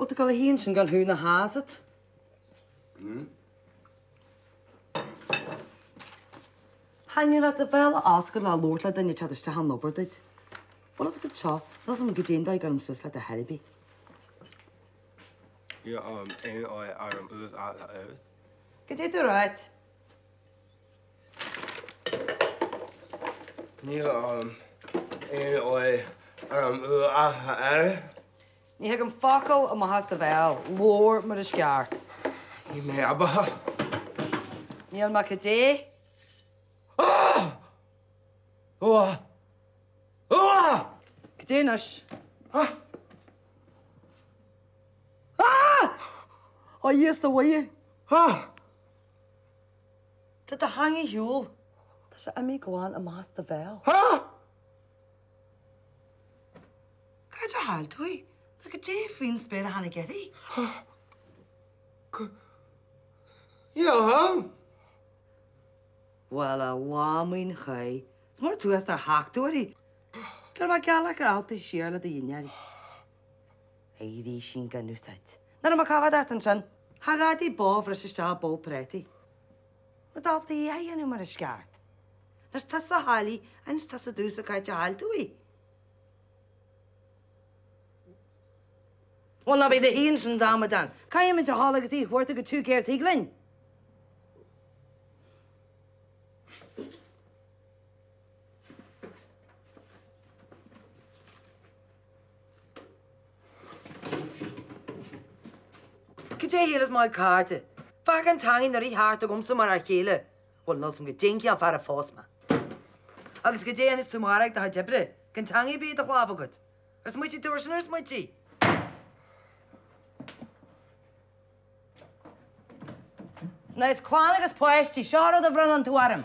Wat ik al heen zijn gaan hun haast het. Han je dat de wel asken al loort laat dan je chat staan over dit. Wat is het zo? Dat is een gedien dat ik aan zus laat de helby. Ja, en Get it right. Ja, Ni heb een fakkel en maar haast de wel. Loor met de schaart. niet meer, aber. Ni al maak het idee. Gedenas. Oh, yes, the way. Ha! Did the hangy hule? Does it me go on a master veil? Ha! Could you halt we? Look at Jay Fiend spare a hanny getty. Yeah. Well, a lambing high. It's more to us to hack to it. Get my gal like out the sheer of the yinari. Eighty shinka new set. None of my cover that and son. Hagati bow for a sister ball pretty. But off the eye and him a scarred. There's Tessa Holly and it's Tessa Deuce a kite hal to we. Well, not be the Ians and Damadan. Can you into Holiday worth of 2 cares higgling? Kje hele my kaarte. Fucking tangy na ri hart om som mar hele. Wel no som gedinki aan fara fosma. Agus kje aan is tomorrow da jebre. Kan tangy be de glaba gut. As moet je doorsners moet je. Nou, it's klanigas poesti. Sharo de vran aan tuarm.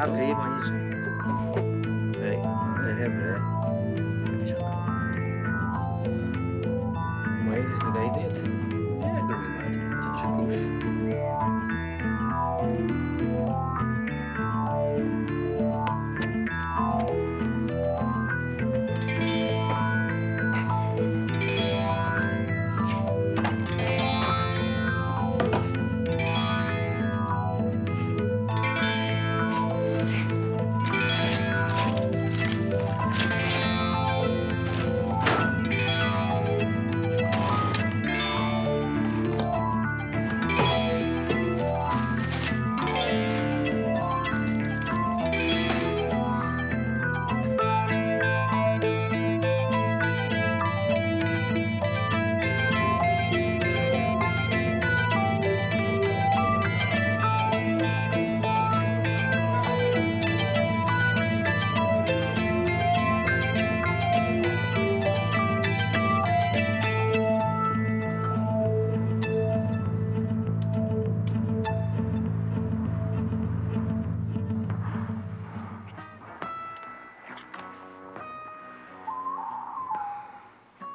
Okay, man. Hey, they have it. Maar is een idee dit? Ja, ik doe het. Dat is een koers.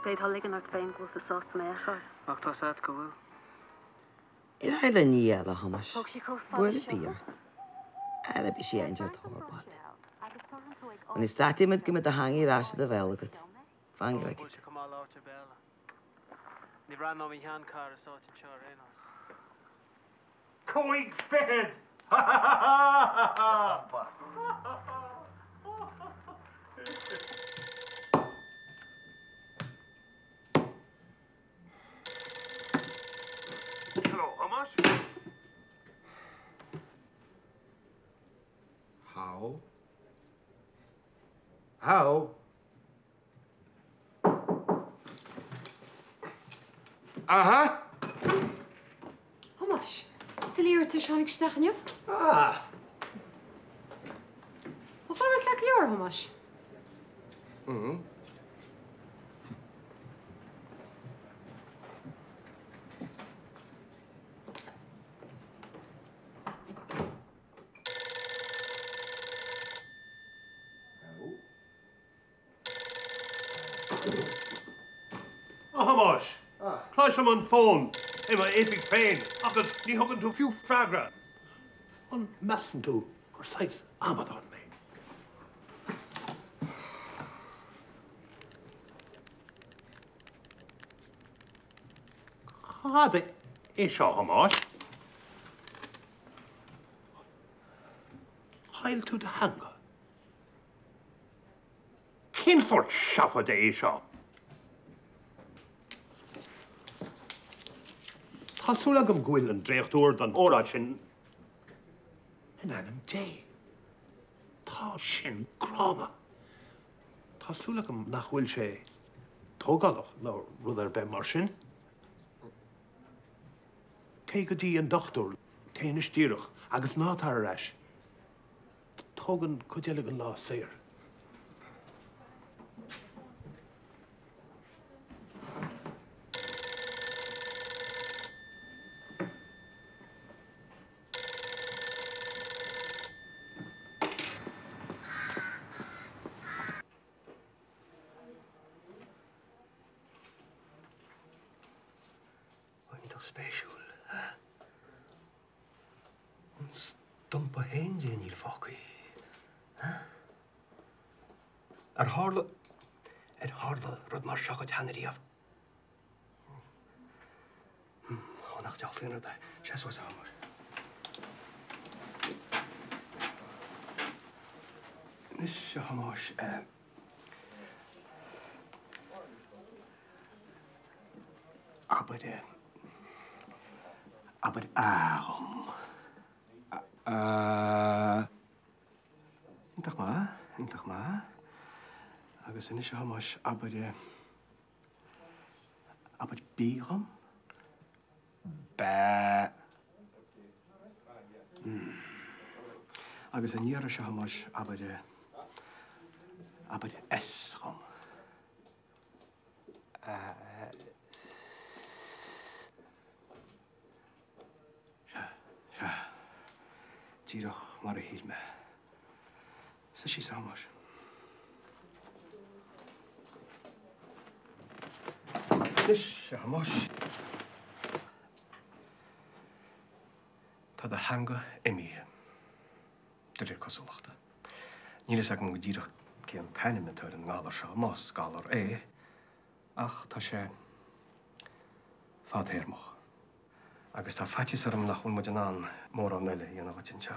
Beid hol liggen naar het fijn goed verzacht meegaan. Mag dat uit komen? In hele niela hamas. Wordt beurt. Heb je eens uit horbal. En is staat iemand met de hangi rasje de welget. Vang ik. Die ran om mijn handkar zo te charen. Going fed. Hello, Amos. How? How? Aha! Hamas, til leer te shan ik zeggen juf? Ah! Wat voor ik leer Hamas? Oh, Hamas. Clash him on phone. Him a epic pain. Agus ni hogan to few fragra. On mustn't do. Precise Amadon me. Hade isha Hamas. Heil to the hanger. Kinfort shaffa de isha. Tásúla gom gwyl yn drechtúr dan órad sin yn anam dé. Tá sin grama. Tásúla gom nach bhfuil sé tógadach nó rud be mar sin. Cé go dtí an dochtúr céine stíirech agus nátar aráis. Tógan chuideala an lá séir. Special, hè? Een stompe heen zijn hier vakkie, hè? Harde rod maar schak het hannerie af. Nacht zelf in het, zes was hammer. Dus je hamas, aber Aaron. Intach ma. Agus in is hamas aber Biram. Ba. Agus in jare hamas aber Esram. Toch maar hier me. Is je samen? Dus ja, mos. Dat de hangen in mij. Dat is kostelijk. Niet eens ik moet hier geen kleine methoden galer zo mos galer ach dat je vaat her mag. Agus tá fatis arm nach chun muidir an mór an meile dhéanamh tinse.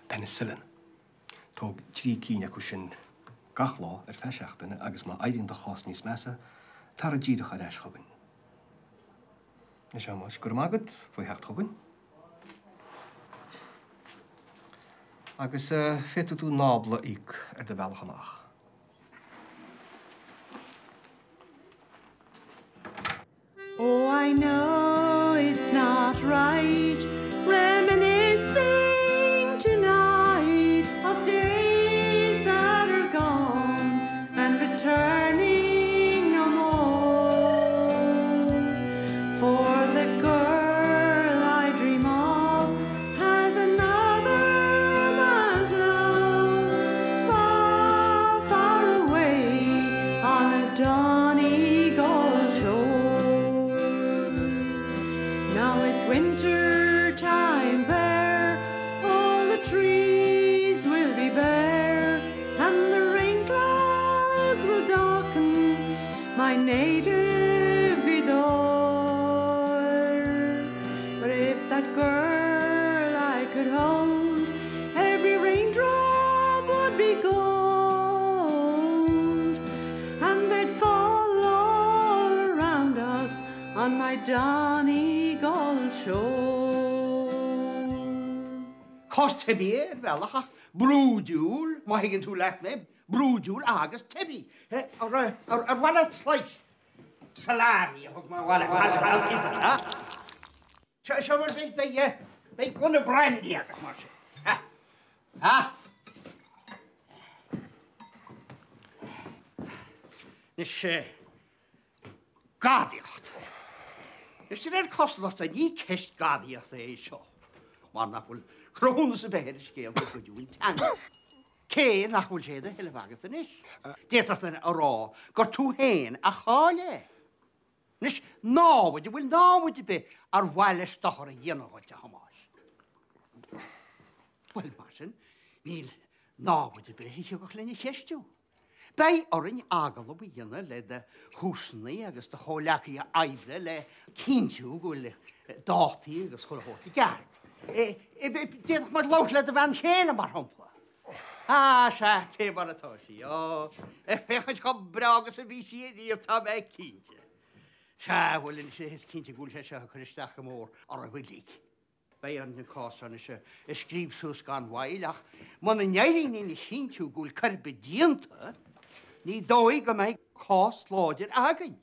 Penicillin. Tóg trí cíine acu sin gach lá feisiachtainna agus má éidirn de chás níos measa tar a ddíireach a leis chugainn. Is sé máis gur mágad faoi hecht chugainn. Agus fétu tú nábla íc de bhealchanach. Oh, I know it's not right, reminiscing tonight of days that are gone and returning no more. For the girl I dream of has another man's love, far, far away on a Donegal shore. Now it's winter time there, all the trees will be bare, and the rain clouds will darken my native door. But if that girl I could hold, every raindrop would be gold, and they'd fall all around us on my Donegal shore. Cost tebi, velach, brúdúl, má higgin tú left me, brúdúl agus tebi. Ar wallet slice. Salami, hug my wallet. Sjá var bei gunna brandy agus mar sé. Ha? Nis gadiacht. Nis er kostlacht a ní kist gadiacht seo. Mar nachfuil Crónas a behead scéal go dúin tan. Cé nachfuil sé a heile agat a nis. Déach a rá gur tú héin a cháile. Nis náhaide bhfuil náhaide be ar bhhaile stochar a dhéanamhaide hamáis. Well, mar sin, níl náhaide be hiiche go chléine cheistú. Bei orin agal ob dhéana le de húsnaí agus de chóleachí a aibre le cintiú go le dátaí agus cholathótaí gart. Déach mar lát le a bhean chéile mar hampla. Se té mar atá sí, fechaid go bragus a bhí siad tá bheith cínte. Se bhfuilinn sé his cínte gúil sé chuiristeach mór ar a bhuilík. Bei an na cásan is scríbsús gan bhaileach, man na neirín in chinú gúil carbe dianta, ní dói go méid cás láidir againn.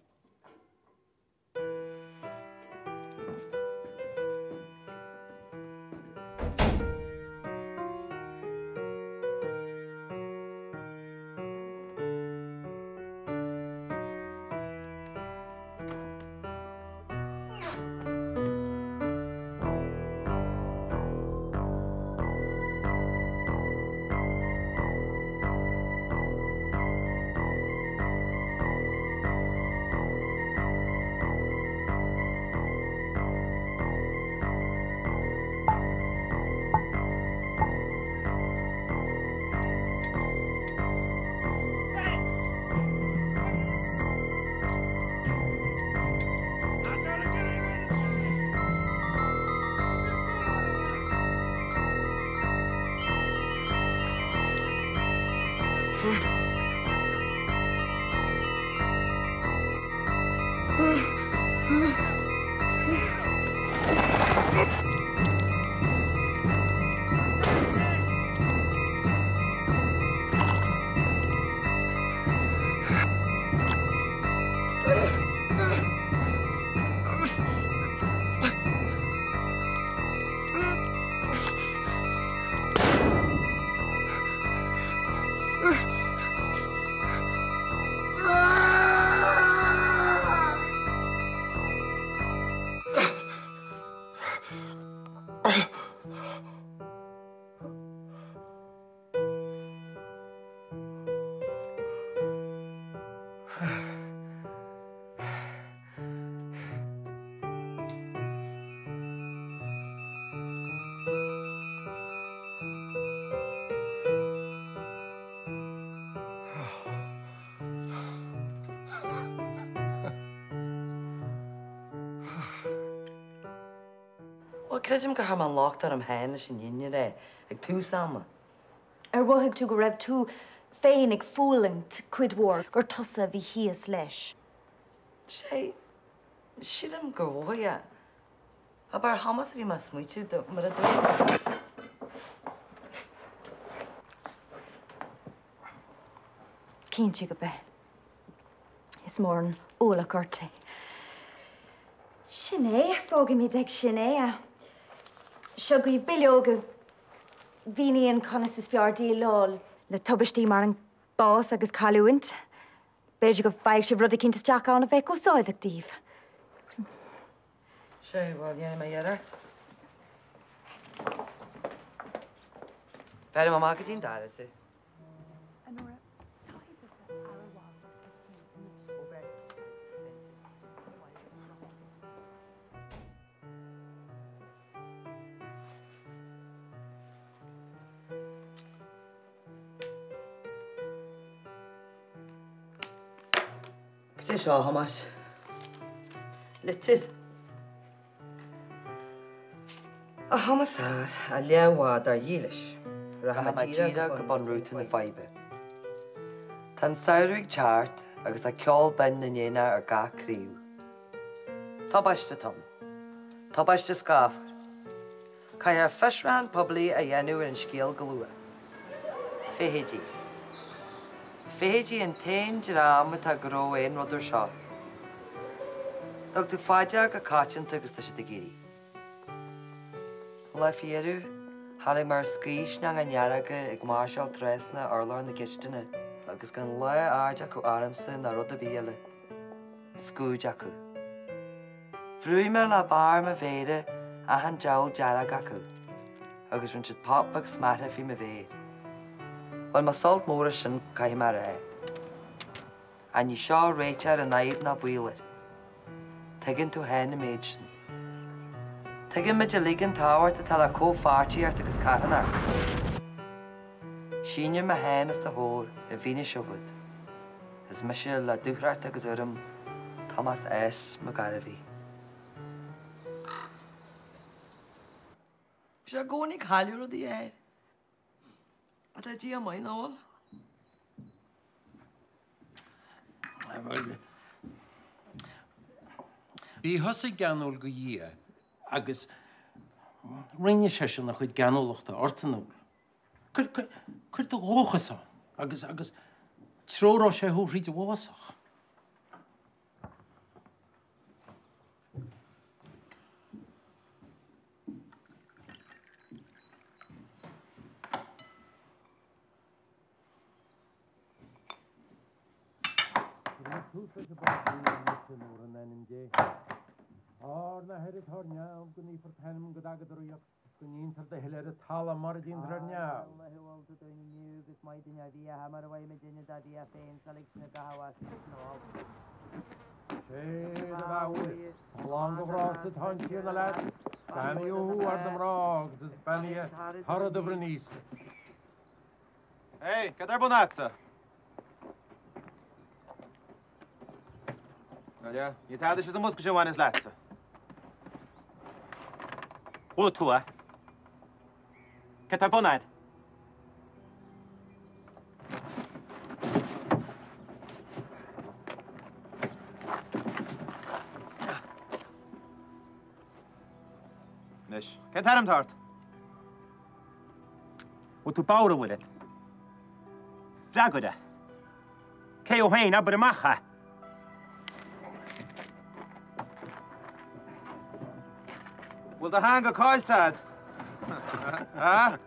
Well, creidim go man locht ar am héna sin inne ré, ag tú sama. Bhuaigh tú go raibh tú féin ag fúlaint cuidhór gur tusa bhí híos leis. Sé, siadam go bhóia. A bar hamas a bhí mas muitiú mar a dú. Cínte go beth. Is mór an óla gorta. Sinné, fóga mi ag sinné a seo go bilóga bhíon conas is feardaí lol le tubaistí mar an bás agus calúint. Beidir go feigh se rud a cinnta teach an a bheith go sáideachtíh. Sé, bhil dhéana mé dhearart. Fear má mágadtín dára sí. Sé seo hamas. Litir. A hamasar a leabhád ar dhílis. Rahamadíra go bon rúta na faibe. Tan saoirigh teart agus a ceol ben na néna ar ga críú. Tábaiste tom. Tábaiste scáfar. Cai ar fisrán poblí a dhéanú ar an scéal go lua. Féhédí. Féhédí an tain dirám atá goró éon rudidir seo. Dog tú fáide go cáitinta agus tá si de géirí. Le fiadú, hálaigh mar scríis na an nearaga ag máisial tresna orlár na gisteanna agus gan le áid acu áramsa na rud a bíala. Scúid acu. Bhrúime le bar ma bhéide a han deall dearag acu agus rún siad pop ag smartha fi ma bhéid. Bhain má solt móra sin caiim mar ré. A ní seo réitear a naib na builir. Tuigeann tú hen na méid sin. Tuigeann muid a ligean táhairt a tal a cófáirtíart agus carhanar. Síne ma hen is a hór a bhíine siobud. Is me se le dúchart agus urim Thomas S. McGarvey. Se gcónig háliú rud í éir. A tá dí am maith náil? Bhí thosaigh ganúil go dhí agus Rinne sé sin nach chuid ganolachta ortanúil. Cuir do ghóchasá agus trórá sé thu ríide bhásach. Na herid hornia gwn i ffrtanum gydag y drwyog gwn i'n tar dehler y tal am ar y dyn drwynia. Allah hywel dy dyn ni gys mai dyn a fi a hamar away me dyn da di a ffein salig sy'n gahawas nôl. Shed y fawr, lang o fros y tonsi yn y led, gan i hw ar dymrog, dys bani e harad y brynis. Hei, gadar bonatsa. Nadia, nie tady się za mózg, że wan zlatsa. Ula tua. Gadar bonat. Nish, gadar am tart. What tu power with it? Dragoda. Keo hein aber macha. Will the hang a call sad? Huh?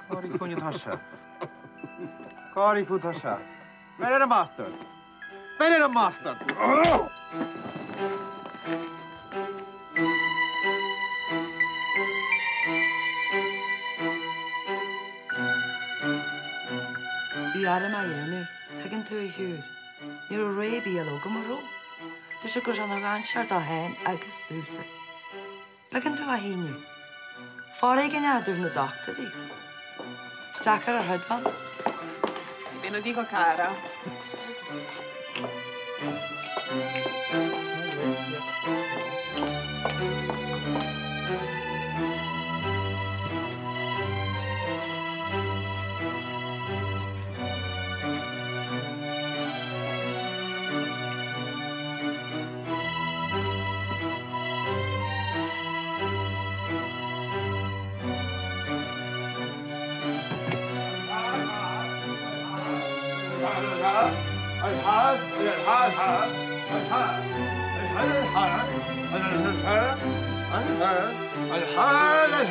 Cori funny tasha. Cori fu tasha. Better a mustard. Better a mustard. Biara mai enw, tagin tu hiwr. Nid o rei biel o gymro. Dys y gwrs o'n ansiart o hen agos dwsa. Tagin tu a hynw. Ffordd gen adwr na doctor i. Stacar ar hydfan. Ve lo dico cara. الحل